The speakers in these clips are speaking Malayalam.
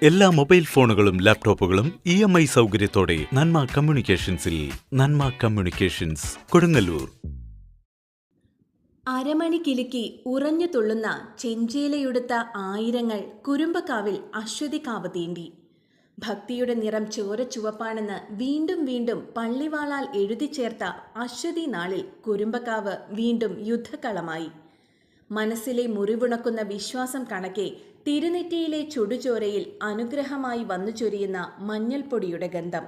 എല്ലാ മൊബൈൽ ഫോണുകളും ലാപ്ടോപ്പുകളും EMI സൗകര്യത്തോടെ നന്മ കമ്മ്യൂണിക്കേഷൻസിൽ. നന്മ കമ്മ്യൂണിക്കേഷൻസ്, കൊടുങ്ങല്ലൂർ. അരമണി കിലുക്കി ഉറഞ്ഞു തുള്ളുന്ന ചെഞ്ചേലയുടുത്ത ആയിരങ്ങൾ കുരുമ്പക്കാവിൽ അശ്വതികാവ് തീണ്ടി. ഭക്തിയുടെ നിറം ചോരച്ചുവപ്പാണെന്ന് വീണ്ടും വീണ്ടും പള്ളിവാളാൽ എഴുതിച്ചേർത്ത അശ്വതി നാളിൽ കുരുമ്പക്കാവ് വീണ്ടും യുദ്ധക്കളമായി. മനസ്സിലെ മുറിവുണക്കുന്ന വിശ്വാസം കണക്കെ തിരുനെറ്റിയിലെ ചുടുചോരയിൽ അനുഗ്രഹമായി വന്നു ചൊരിയുന്ന മഞ്ഞൾപ്പൊടിയുടെ ഗന്ധം.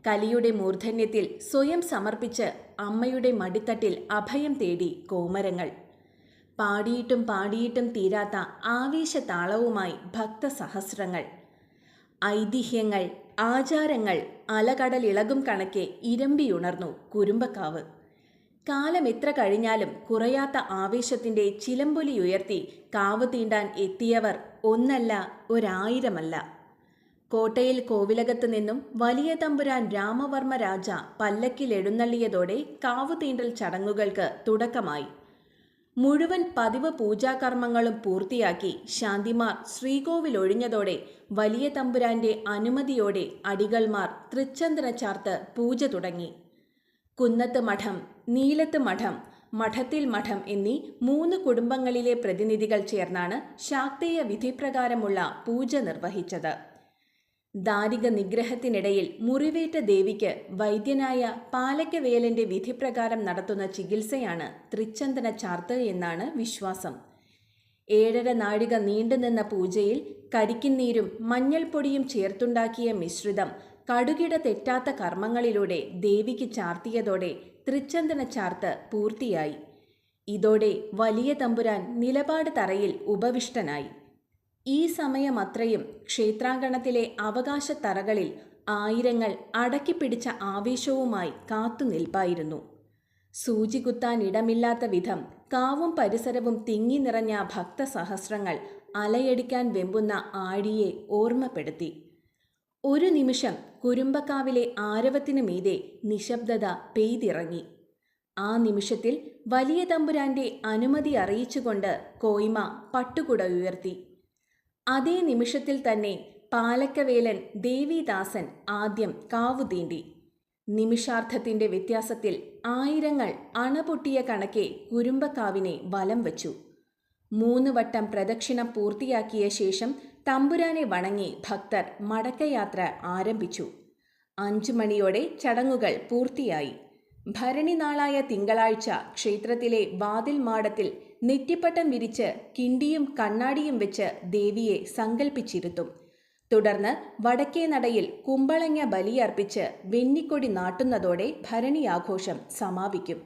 കലിയുടെ മൂർധന്യത്തിൽ സ്വയം സമർപ്പിച്ച് അമ്മയുടെ മടിത്തട്ടിൽ അഭയം തേടി കോമരങ്ങൾ. പാടിയിട്ടും പാടിയിട്ടും തീരാത്ത ആവേശതാളവുമായി ഭക്തസഹസ്രങ്ങൾ. ഐതിഹ്യങ്ങൾ, ആചാരങ്ങൾ അലകടലിളകും കണക്കെ ഇരമ്പിയുണർന്നു കുരുമ്പക്കാവ്. കാലം എത്ര കഴിഞ്ഞാലും കുറയാത്ത ആവേശത്തിൻ്റെ ചിലമ്പൊലിയുയർത്തി കാവ് തീണ്ടാൻ എത്തിയവർ ഒന്നല്ല, 1000മല്ല. കോട്ടയിൽ കോവിലകത്ത് നിന്നും വലിയ തമ്പുരാൻ രാമവർമ്മ രാജ പല്ലക്കിൽ എഴുന്നള്ളിയതോടെ കാവു തീണ്ടൽ ചടങ്ങുകൾക്ക് തുടക്കമായി. മുഴുവൻ പതിവ് പൂജാകർമ്മങ്ങളും പൂർത്തിയാക്കി ശാന്തിമാർ ശ്രീകോവിലൊഴിഞ്ഞതോടെ വലിയ തമ്പുരാന്റെ അനുമതിയോടെ അടികൾമാർ തൃച്ചന്ദന ചാർത്ത് പൂജ തുടങ്ങി. കുന്നത്ത് മഠം, നീലത്ത് മഠം, മഠത്തിൽ മഠം എന്നീ 3 കുടുംബങ്ങളിലെ പ്രതിനിധികൾ ചേർന്നാണ് ശാക്തേയ വിധിപ്രകാരമുള്ള പൂജ നിർവഹിച്ചത്. ദാരിക നിഗ്രഹത്തിനിടയിൽ മുറിവേറ്റ ദേവിക്ക് വൈദ്യനായ പാലക്കവേലന്റെ വിധിപ്രകാരം നടത്തുന്ന ചികിത്സയാണ് തൃച്ചന്ദന ചാർത്ത് എന്നാണ് വിശ്വാസം. 7.5 നാഴിക നീണ്ടുനിന്ന പൂജയിൽ കരിക്കിന്നീരും മഞ്ഞൾപ്പൊടിയും ചേർത്തുണ്ടാക്കിയ മിശ്രിതം കടുകിട തെറ്റാത്ത കർമ്മങ്ങളിലൂടെ ദേവിക്ക് ചാർത്തിയതോടെ തൃച്ചന്ദന ചാർത്ത് പൂർത്തിയായി. ഇതോടെ വലിയ തമ്പുരാൻ നിലപാട് തറയിൽ ഉപവിഷ്ടനായി. ഈ സമയമത്രയും ക്ഷേത്രാങ്കണത്തിലെ അവകാശത്തറകളിൽ ആയിരങ്ങൾ അടക്കിപ്പിടിച്ച ആവേശവുമായി കാത്തുനിൽപ്പായിരുന്നു. സൂചി കുത്താൻ ഇടമില്ലാത്ത വിധം കാവും പരിസരവും തിങ്ങി നിറഞ്ഞ ഭക്തസഹസ്രങ്ങൾ അലയടിക്കാൻ വെമ്പുന്ന ആഴിയെ ഓർമ്മപ്പെടുത്തി. ഒരു നിമിഷം കുരുമ്പക്കാവിലെ ആരവത്തിനു മീതെ നിശബ്ദത പെയ്തിറങ്ങി. ആ നിമിഷത്തിൽ വലിയ തമ്പുരാന്റെ അനുമതി അറിയിച്ചുകൊണ്ട് കോയ്മ പട്ടുകുട ഉയർത്തി. അതേ നിമിഷത്തിൽ തന്നെ പാലക്കവേലൻ ദേവിദാസൻ ആദ്യം കാവു തീണ്ടി. നിമിഷാർദ്ധത്തിന്റെ വ്യത്യാസത്തിൽ ആയിരങ്ങൾ അണപൊട്ടിയ കണക്കെ കുരുമ്പക്കാവിനെ വലം വച്ചു. 3 വട്ടം പ്രദക്ഷിണം പൂർത്തിയാക്കിയ ശേഷം തമ്പുരാനെ വണങ്ങി ഭക്തർ മടക്കയാത്ര ആരംഭിച്ചു. 5 മണിയോടെ ചടങ്ങുകൾ പൂർത്തിയായി. ഭരണി നാളായ തിങ്കളാഴ്ച ക്ഷേത്രത്തിലെ വാതിൽ മാടത്തിൽ നെറ്റിപ്പട്ടം വിരിച്ച് കിണ്ടിയും കണ്ണാടിയും വെച്ച് ദേവിയെ സങ്കൽപ്പിച്ചിരുത്തും. തുടർന്ന് വടക്കേ നടയിൽ കുമ്പളങ്ങ ബലിയർപ്പിച്ച് വെന്നിക്കൊടി നാട്ടുന്നതോടെ ഭരണിയാഘോഷം സമാപിക്കും.